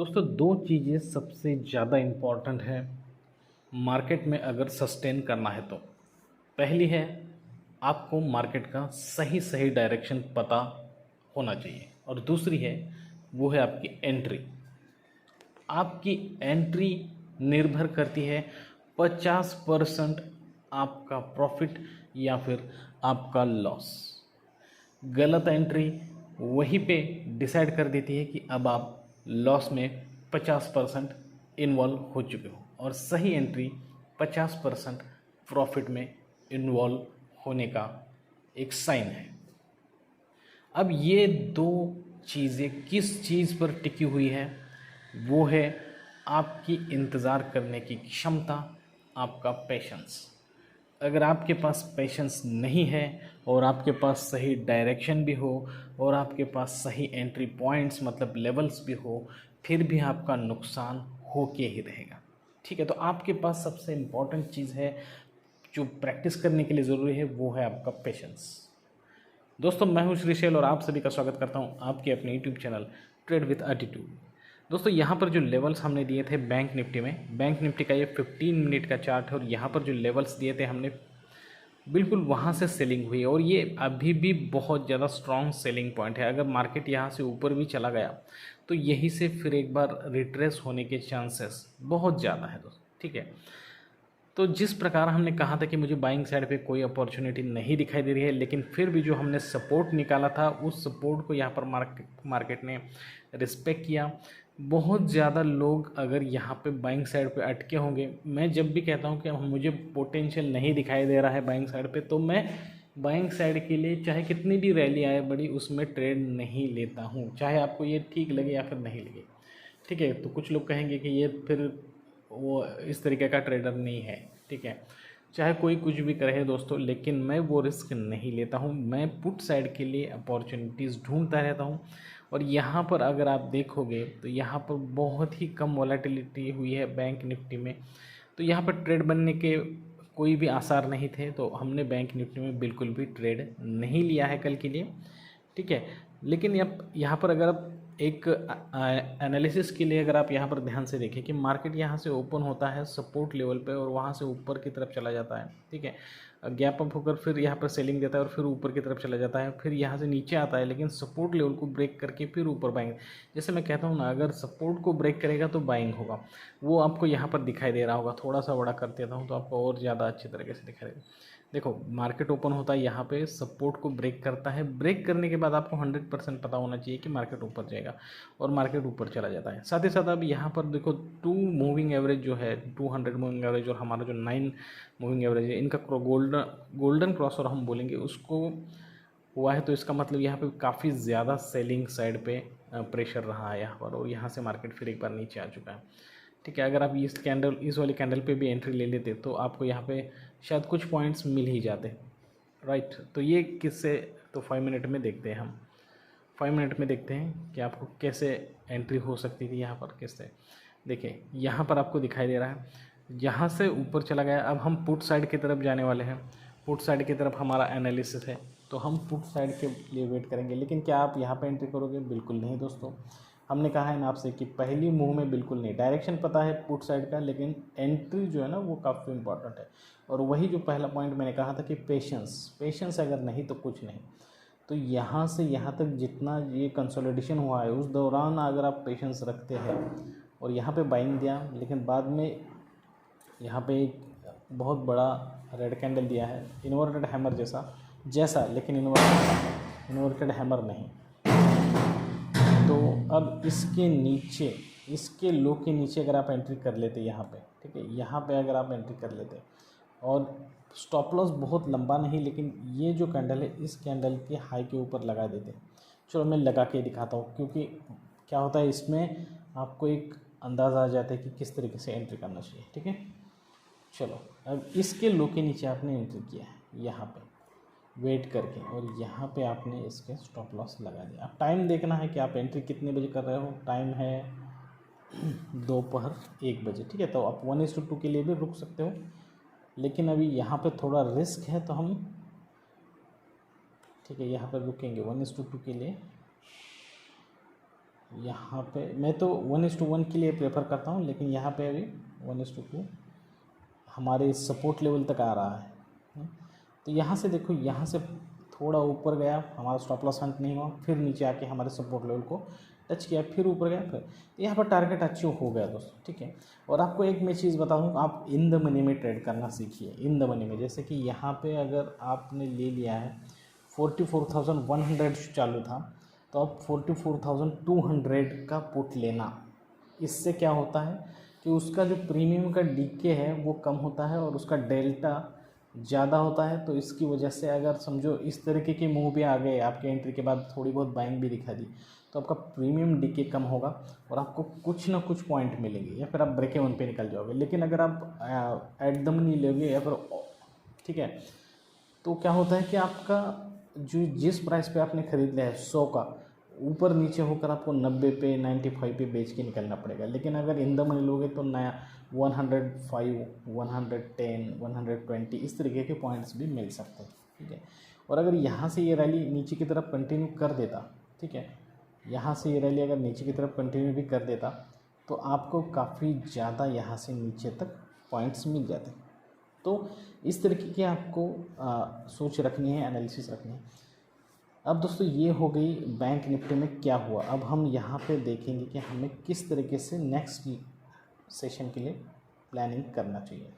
दोस्तों दो चीज़ें सबसे ज़्यादा इम्पॉर्टेंट है मार्केट में अगर सस्टेन करना है तो। पहली है आपको मार्केट का सही सही डायरेक्शन पता होना चाहिए और दूसरी है वो है आपकी एंट्री। आपकी एंट्री निर्भर करती है 50% आपका प्रॉफिट या फिर आपका लॉस। गलत एंट्री वहीं पे डिसाइड कर देती है कि अब आप लॉस में 50% इन्वॉल्व हो चुके हो और सही एंट्री 50% प्रॉफिट में इन्वॉल्व होने का एक साइन है। अब ये दो चीज़ें किस चीज़ पर टिकी हुई है वो है आपकी इंतज़ार करने की क्षमता, आपका पेशेंस। अगर आपके पास पेशेंस नहीं है और आपके पास सही डायरेक्शन भी हो और आपके पास सही एंट्री पॉइंट्स मतलब लेवल्स भी हो, फिर भी आपका नुकसान हो के ही रहेगा। ठीक है, तो आपके पास सबसे इम्पॉर्टेंट चीज़ है जो प्रैक्टिस करने के लिए ज़रूरी है वो है आपका पेशेंस। दोस्तों मैं हूं श्रीशैल और आप सभी का स्वागत करता हूं आपके अपने YouTube channel trade with attitude. दोस्तों यहाँ पर जो लेवल्स हमने दिए थे बैंक निफ्टी में, बैंक निफ्टी का ये 15 मिनट का चार्ट है और यहाँ पर जो लेवल्स दिए थे हमने बिल्कुल वहाँ से सेलिंग हुई और ये अभी भी बहुत ज़्यादा स्ट्रॉन्ग सेलिंग पॉइंट है। अगर मार्केट यहाँ से ऊपर भी चला गया तो यहीं से फिर एक बार रिट्रेस होने के चांसेस बहुत ज़्यादा है दोस्तों। ठीक है, तो जिस प्रकार हमने कहा था कि मुझे बाइंग साइड पे कोई अपॉर्चुनिटी नहीं दिखाई दे रही है, लेकिन फिर भी जो हमने सपोर्ट निकाला था उस सपोर्ट को यहाँ पर मार्केट ने रिस्पेक्ट किया। बहुत ज़्यादा लोग अगर यहाँ पे बाइंग साइड पे अटके होंगे, मैं जब भी कहता हूँ कि मुझे पोटेंशियल नहीं दिखाई दे रहा है बाइंग साइड पे, तो मैं बाइंग साइड के लिए चाहे कितनी भी रैली आए बड़ी, उसमें ट्रेड नहीं लेता हूँ, चाहे आपको ये ठीक लगे या फिर नहीं लगे। ठीक है, तो कुछ लोग कहेंगे कि ये फिर वो इस तरीके का ट्रेडर नहीं है। ठीक है, चाहे कोई कुछ भी करे दोस्तों, लेकिन मैं वो रिस्क नहीं लेता हूँ। मैं पुट साइड के लिए अपॉर्चुनिटीज़ ढूंढता रहता हूँ और यहाँ पर अगर आप देखोगे तो यहाँ पर बहुत ही कम वॉलेटिलिटी हुई है बैंक निफ्टी में, तो यहाँ पर ट्रेड बनने के कोई भी आसार नहीं थे, तो हमने बैंक निफ्टी में बिल्कुल भी ट्रेड नहीं लिया है कल के लिए। ठीक है, लेकिन यहाँ पर अगर आप एक एनालिसिस के लिए अगर आप यहाँ पर ध्यान से देखें कि मार्केट यहाँ से ओपन होता है सपोर्ट लेवल पे और वहाँ से ऊपर की तरफ चला जाता है। ठीक है, गैप अप होकर फिर यहाँ पर सेलिंग देता है और फिर ऊपर की तरफ चला जाता है, फिर यहाँ से नीचे आता है, लेकिन सपोर्ट लेवल को ब्रेक करके फिर ऊपर बाइंग। जैसे मैं कहता हूँ ना, अगर सपोर्ट को ब्रेक करेगा तो बाइंग होगा, वो आपको यहाँ पर दिखाई दे रहा होगा। थोड़ा सा बड़ा कर देता हूँ तो आपको और ज़्यादा अच्छी तरीके से दिखाई देगा। देखो, मार्केट ओपन होता है, यहाँ पे सपोर्ट को ब्रेक करता है, ब्रेक करने के बाद आपको 100% पता होना चाहिए कि मार्केट ऊपर जाएगा और मार्केट ऊपर चला जाता है। साथ ही साथ अब यहाँ पर देखो 2 मूविंग एवरेज जो है, 200 मूविंग एवरेज और हमारा जो 9 मूविंग एवरेज है, इनका गोल्डन क्रॉस और हम बोलेंगे उसको हुआ है, तो इसका मतलब यहाँ पे काफ़ी ज़्यादा सेलिंग साइड पे प्रेशर रहा है यहाँ पर और यहाँ से मार्केट फिर एक बार नीचे आ चुका है। ठीक है, अगर आप इस वाली कैंडल पे भी एंट्री ले लेते तो आपको यहाँ पे शायद कुछ पॉइंट्स मिल ही जाते। राइट, तो ये किससे, तो 5 मिनट में देखते हैं हम। 5 मिनट में देखते हैं कि आपको कैसे एंट्री हो सकती थी यहाँ पर किससे। देखिए यहाँ पर आपको दिखाई दे रहा है, यहाँ से ऊपर चला गया। अब हम पुट साइड की तरफ जाने वाले हैं, पुट साइड की तरफ हमारा एनालिसिस है, तो हम पुट साइड के लिए वेट करेंगे। लेकिन क्या आप यहाँ पे एंट्री करोगे? बिल्कुल नहीं दोस्तों। हमने कहा है ना आपसे कि पहली मूव में बिल्कुल नहीं। डायरेक्शन पता है पुट साइड का, लेकिन एंट्री जो है ना वो काफ़ी इंपॉर्टेंट है। और वही जो पहला पॉइंट मैंने कहा था कि पेशेंस अगर नहीं तो कुछ नहीं। तो यहाँ से यहाँ तक जितना ये कंसोलिडेशन हुआ है उस दौरान अगर आप पेशेंस रखते हैं और यहाँ पे बाइंग दिया, लेकिन बाद में यहाँ पे एक बहुत बड़ा रेड कैंडल दिया है इन्वर्टेड हैमर जैसा, लेकिन इन्वर्टेड हैमर नहीं। तो अब इसके नीचे, इसके लो के नीचे अगर आप एंट्री कर लेते यहाँ पे, ठीक है, यहाँ पे अगर आप एंट्री कर लेते और स्टॉप लॉस बहुत लंबा नहीं, लेकिन ये जो कैंडल है इस कैंडल के हाई के ऊपर लगा देते। चलो मैं लगा के दिखाता हूँ, क्योंकि क्या होता है इसमें आपको एक अंदाज़ा आ जाता है कि किस तरीके से एंट्री करना चाहिए। ठीक है, चलो अब इसके लो के नीचे आपने एंट्री किया है यहाँ पे वेट करके और यहाँ पे आपने इसके स्टॉप लॉस लगा दिया। अब टाइम देखना है कि आप एंट्री कितने बजे कर रहे हो। टाइम है दोपहर 1 बजे। ठीक है, तो आप 1:2 के लिए भी रुक सकते हो, लेकिन अभी यहाँ पे थोड़ा रिस्क है तो हम, ठीक है, यहाँ पर रुकेंगे 1:2 के लिए। यहाँ पे मैं तो 1:1 के लिए प्रेफर करता हूँ, लेकिन यहाँ पे अभी 1:2 हमारे सपोर्ट लेवल तक आ रहा है। तो यहाँ से देखो, यहाँ से थोड़ा ऊपर गया, हमारा स्टॉप लॉस हंट नहीं हुआ, फिर नीचे आके हमारे सपोर्ट लेवल को टच किया, फिर ऊपर गया, फिर तो यहाँ पर टारगेट अचीव हो गया दोस्तों, ठीक है। और आपको एक मैं चीज़ बताऊँ, आप इन द मनी में ट्रेड करना सीखिए, इन द मनी में। जैसे कि यहाँ पे अगर आपने ले लिया है 44,100 चालू था, तो अब 44,200 का पुट लेना। इससे क्या होता है कि उसका जो प्रीमियम का डीके है वो कम होता है और उसका डेल्टा ज़्यादा होता है। तो इसकी वजह से अगर समझो इस तरीके के मूव भी आ गए, आपके एंट्री के बाद थोड़ी बहुत बाइंग भी दिखा दी, तो आपका प्रीमियम डीके कम होगा और आपको कुछ ना कुछ पॉइंट मिलेंगे, या फिर आप ब्रेक इवन पे निकल जाओगे। लेकिन अगर आप एट द मनी लोगे या फिर, ठीक है, तो क्या होता है कि आपका जो जिस प्राइस पे आपने ख़रीद लिया है 100 का, ऊपर नीचे होकर आपको 90 पे 95 पे बेच के निकलना पड़ेगा। लेकिन अगर इन द मनी लोगे तो नया 105, 110, 120 इस तरीके के पॉइंट्स भी मिल सकते हैं, ठीक है। और अगर यहाँ से ये रैली नीचे की तरफ कंटिन्यू कर देता, ठीक है, यहाँ से ये रैली अगर नीचे की तरफ कंटिन्यू भी कर देता, तो आपको काफ़ी ज़्यादा यहाँ से नीचे तक पॉइंट्स मिल जाते। तो इस तरीके की आपको सोच रखनी है, एनालिसिस रखनी है। अब दोस्तों ये हो गई बैंक निफ्टी में क्या हुआ। अब हम यहाँ पे देखेंगे कि हमें किस तरीके से नेक्स्ट सेशन के लिए प्लानिंग करना चाहिए।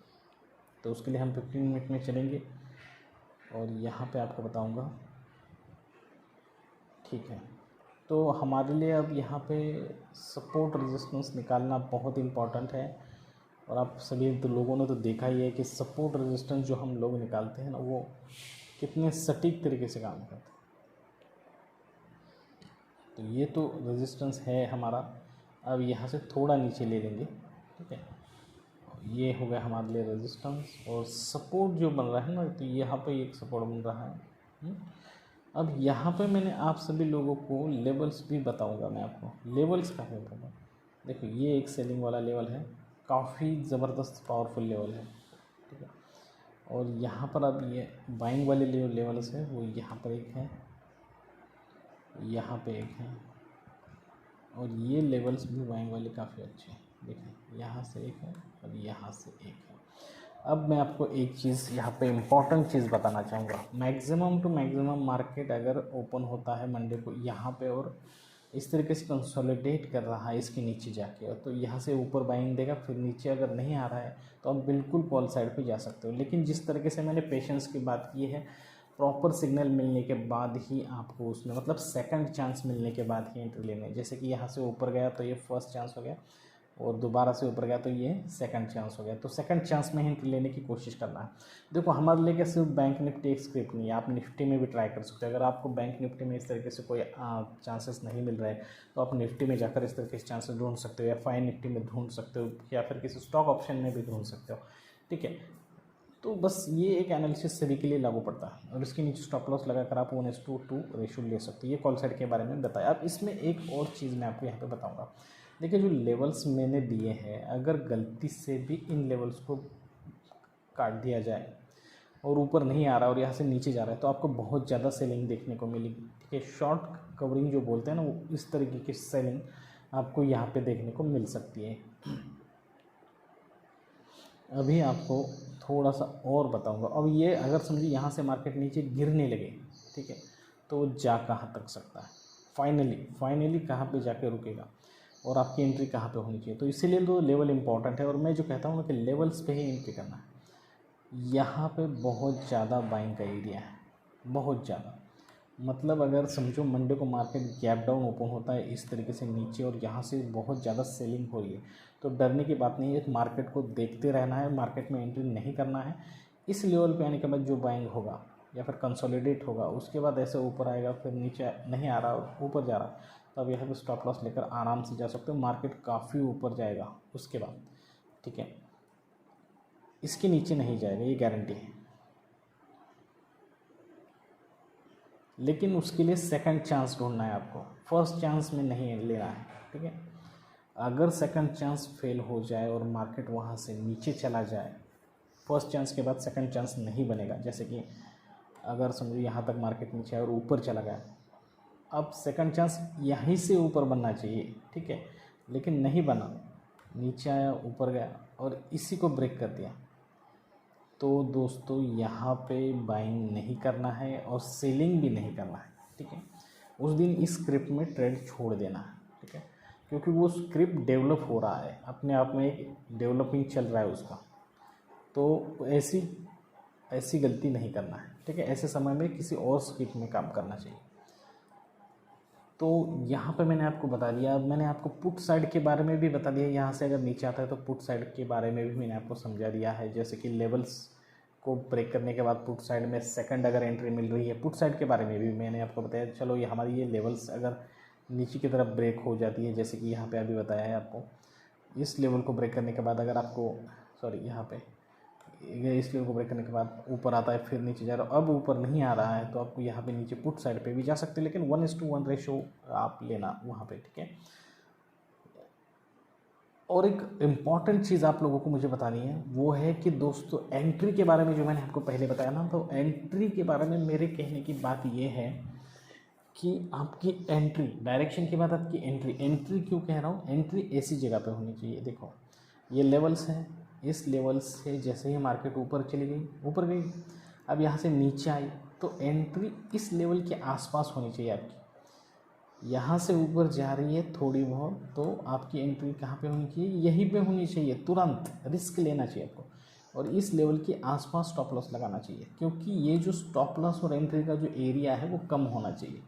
तो उसके लिए हम 15 मिनट में चलेंगे और यहाँ पे आपको बताऊँगा, ठीक है। तो हमारे लिए अब यहाँ पे सपोर्ट रेजिस्टेंस निकालना बहुत इम्पॉर्टेंट है। और आप सभी तो लोगों ने तो देखा ही है कि सपोर्ट रेजिस्टेंस जो हम लोग निकालते हैं ना, वो कितने सटीक तरीके से काम करते हैं। तो ये तो रेजिस्टेंस है हमारा। अब यहाँ से थोड़ा नीचे ले लेंगे, ठीक है। ये हो गया हमारे लिए रेजिस्टेंस। और सपोर्ट जो बन रहा है ना, तो यहाँ पे एक सपोर्ट बन रहा है। अब यहाँ पे मैंने आप सभी लोगों को लेवल्स भी बताऊंगा। मैं आपको लेवल्स का है बताऊँगा। देखो ये एक सेलिंग वाला लेवल है, काफ़ी ज़बरदस्त पावरफुल लेवल है, ठीक है। और यहाँ पर अब ये बाइंग वाले लेवल्स है, वो यहाँ पर एक है, यहाँ पे एक है, और ये लेवल्स भी बाइंग वाले काफ़ी अच्छे हैं। देखिए यहाँ से एक है और यहाँ से एक है। अब मैं आपको एक चीज़ यहाँ पे इम्पॉर्टेंट चीज़ बताना चाहूँगा। मैक्सिमम टू मैक्सिमम मार्केट अगर ओपन होता है मंडे को यहाँ पे और इस तरीके से कंसोलिडेट कर रहा है इसके नीचे जाके, और तो यहाँ से ऊपर बाइंग देगा, फिर नीचे अगर नहीं आ रहा है तो आप बिल्कुल कॉल साइड पे जा सकते हो। लेकिन जिस तरीके से मैंने पेशेंस की बात की है, प्रॉपर सिग्नल मिलने के बाद ही आपको उसमें, मतलब सेकंड चांस मिलने के बाद ही एंट्री लेनी है। जैसे कि यहाँ से ऊपर गया तो ये फर्स्ट चांस हो गया, और दोबारा से ऊपर गया तो ये सेकंड चांस हो गया। तो सेकंड चांस में एंट्री लेने की कोशिश करना है। देखो हमारे लिए क्या सिर्फ बैंक निफ्टी एक स्क्रिप्ट नहीं है, आप निफ्टी में भी ट्राई कर सकते हो। अगर आपको बैंक निफ्टी में इस तरीके से कोई चांसेस नहीं मिल रहे तो आप निफ्टी में जाकर इस तरीके से चांसेस ढूंढ सकते हो, या फाइन निफ्टी में ढूंढ सकते हो, या फिर किसी स्टॉक ऑप्शन में भी ढूंढ सकते हो, ठीक है। तो बस ये एक एनालिसिस सभी के लिए लागू पड़ता है। और इसके नीचे स्टॉप लॉस लगाकर आप 1:2 रेशो ले सकते हो। ये कॉल साइड के बारे में बताया। अब इसमें एक और चीज़ मैं आपको यहाँ पे बताऊँगा। देखिए जो लेवल्स मैंने दिए हैं, अगर गलती से भी इन लेवल्स को काट दिया जाए और ऊपर नहीं आ रहा और यहाँ से नीचे जा रहा है, तो आपको बहुत ज़्यादा सेलिंग देखने को मिलेगी, ठीक है। शॉर्ट कवरिंग जो बोलते हैं ना, वो इस तरीके की सेलिंग आपको यहाँ पे देखने को मिल सकती है। अभी आपको थोड़ा सा और बताऊंगा। अब ये अगर समझिए यहाँ से मार्केट नीचे गिरने लगे, ठीक है, तो जा कहाँ तक सकता है, फाइनली कहाँ पे जाके रुकेगा, और आपकी एंट्री कहाँ पे होनी चाहिए। तो इसीलिए तो लेवल इंपॉर्टेंट है। और मैं जो कहता हूँ ना कि लेवल्स पे ही एंट्री करना है। यहाँ पे बहुत ज़्यादा बाइंग का एरिया है, बहुत ज़्यादा। मतलब अगर समझो मंडे को मार्केट गैप डाउन ओपन होता है इस तरीके से नीचे, और यहाँ से बहुत ज़्यादा सेलिंग हो रही है, तो डरने की बात नहीं है। मार्केट को देखते रहना है, मार्केट में एंट्री नहीं करना है। इस लेवल पे आने के बाद जो बाइंग होगा या फिर कंसोलिडेट होगा, उसके बाद ऐसे ऊपर आएगा, फिर नीचे नहीं आ रहा, ऊपर जा रहा, तब यहाँ पे स्टॉप लॉस लेकर आराम से जा सकते हो। मार्केट काफ़ी ऊपर जाएगा उसके बाद, ठीक है, इसके नीचे नहीं जाएगा, ये गारंटी है। लेकिन उसके लिए सेकंड चांस ढूंढना है आपको, फर्स्ट चांस में नहीं लेना है, ठीक है। अगर सेकंड चांस फेल हो जाए और मार्केट वहाँ से नीचे चला जाए, फर्स्ट चांस के बाद सेकंड चांस नहीं बनेगा। जैसे कि अगर समझो यहाँ तक मार्केट नीचे आया और ऊपर चला गया, अब सेकंड चांस यहीं से ऊपर बनना चाहिए, ठीक है, लेकिन नहीं बना, नीचे आया, ऊपर गया और इसी को ब्रेक कर दिया। तो दोस्तों यहाँ पे बाइंग नहीं करना है और सेलिंग भी नहीं करना है, ठीक है। उस दिन इस स्क्रिप्ट में ट्रेड छोड़ देना है, ठीक है, क्योंकि वो स्क्रिप्ट डेवलप हो रहा है, अपने आप में एक डेवलपिंग चल रहा है उसका। तो ऐसी गलती नहीं करना है, ठीक है। ऐसे समय में किसी और स्क्रिप्ट में काम करना चाहिए। तो यहाँ पे मैंने आपको बता दिया। अब मैंने आपको पुट साइड के बारे में भी बता दिया, यहाँ से अगर नीचे आता है तो पुट साइड के बारे में भी मैंने आपको समझा दिया है। जैसे कि लेवल्स को ब्रेक करने के बाद पुट साइड में सेकंड अगर एंट्री मिल रही है, पुट साइड के बारे में भी मैंने आपको बताया। चलो ये हमारी ये लेवल्स अगर नीचे की तरफ ब्रेक हो जाती है, जैसे कि यहाँ पे अभी बताया है आपको, इस लेवल को ब्रेक करने के बाद अगर आपको यहाँ पे इस लेवल को ब्रेक करने के बाद ऊपर आता है, फिर नीचे जा रहा है, अब ऊपर नहीं आ रहा है, तो आपको यहाँ पे नीचे पुट साइड पे भी जा सकते हैं, लेकिन 1:1 रेशो आप लेना वहाँ पे, ठीक है। और एक इम्पॉर्टेंट चीज़ आप लोगों को मुझे बतानी है, वो है कि दोस्तों एंट्री के बारे में जो मैंने आपको पहले बताया ना, तो एंट्री के बारे में मेरे कहने की बात ये है कि आपकी एंट्री, डायरेक्शन के बाद आपकी एंट्री क्यों कह रहा हूँ, एंट्री ऐसी जगह पे होनी चाहिए। देखो ये लेवल्स हैं, इस लेवल से जैसे ही मार्केट ऊपर चली गई, ऊपर गई, अब यहाँ से नीचे आई, तो एंट्री इस लेवल के आसपास होनी चाहिए आपकी। यहाँ से ऊपर जा रही है थोड़ी बहुत, तो आपकी एंट्री कहाँ पे होनी चाहिए, यहीं पे होनी चाहिए। तुरंत रिस्क लेना चाहिए आपको, और इस लेवल के आसपास स्टॉप लॉस लगाना चाहिए, क्योंकि ये जो स्टॉप लॉस और एंट्री का जो एरिया है वो कम होना चाहिए,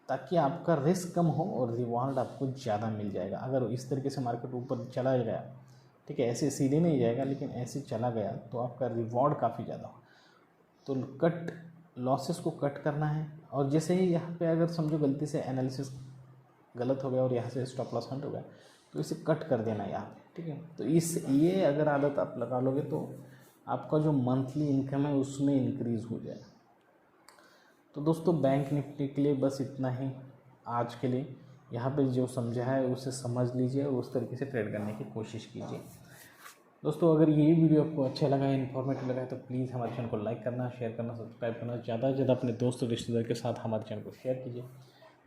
ताकि आपका रिस्क कम हो और रिवॉर्ड आपको ज़्यादा मिल जाएगा। अगर इस तरीके से मार्केट ऊपर चला गया, ठीक है, ऐसे सीधे नहीं जाएगा, लेकिन ऐसे चला गया तो आपका रिवॉर्ड काफ़ी ज़्यादा हो। तो कट लॉसेस को कट करना है, और जैसे ही यहाँ पे अगर समझो गलती से एनालिसिस गलत हो गया और यहाँ से स्टॉप लॉस हट हो गया, तो इसे कट कर देना यहाँ पे, ठीक है। तो ये अगर आदत आप लगा लोगे तो आपका जो मंथली इनकम है उसमें इंक्रीज़ हो जाएगा। तो दोस्तों बैंक निफ्टी के लिए बस इतना ही आज के लिए। यहाँ पे जो समझा है उसे समझ लीजिए और उस तरीके से ट्रेड करने की कोशिश कीजिए। दोस्तों अगर ये वीडियो आपको अच्छा लगा है, इन्फॉर्मेटिव लगा है, तो प्लीज़ हमारे चैनल को लाइक करना, शेयर करना, सब्सक्राइब करना, ज़्यादा से ज़्यादा अपने दोस्त और रिश्तेदार के साथ हमारे चैनल को शेयर कीजिए।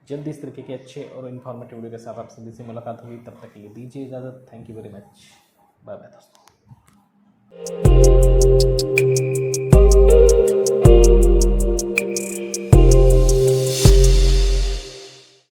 जल्दी इस तरीके के अच्छे और इन्फॉर्मेटिव वीडियो के साथ आप सभी से मुलाकात होगी। तब तक के लिए दीजिए इजाज़त। Thank you very much. Bye bye दोस्तों।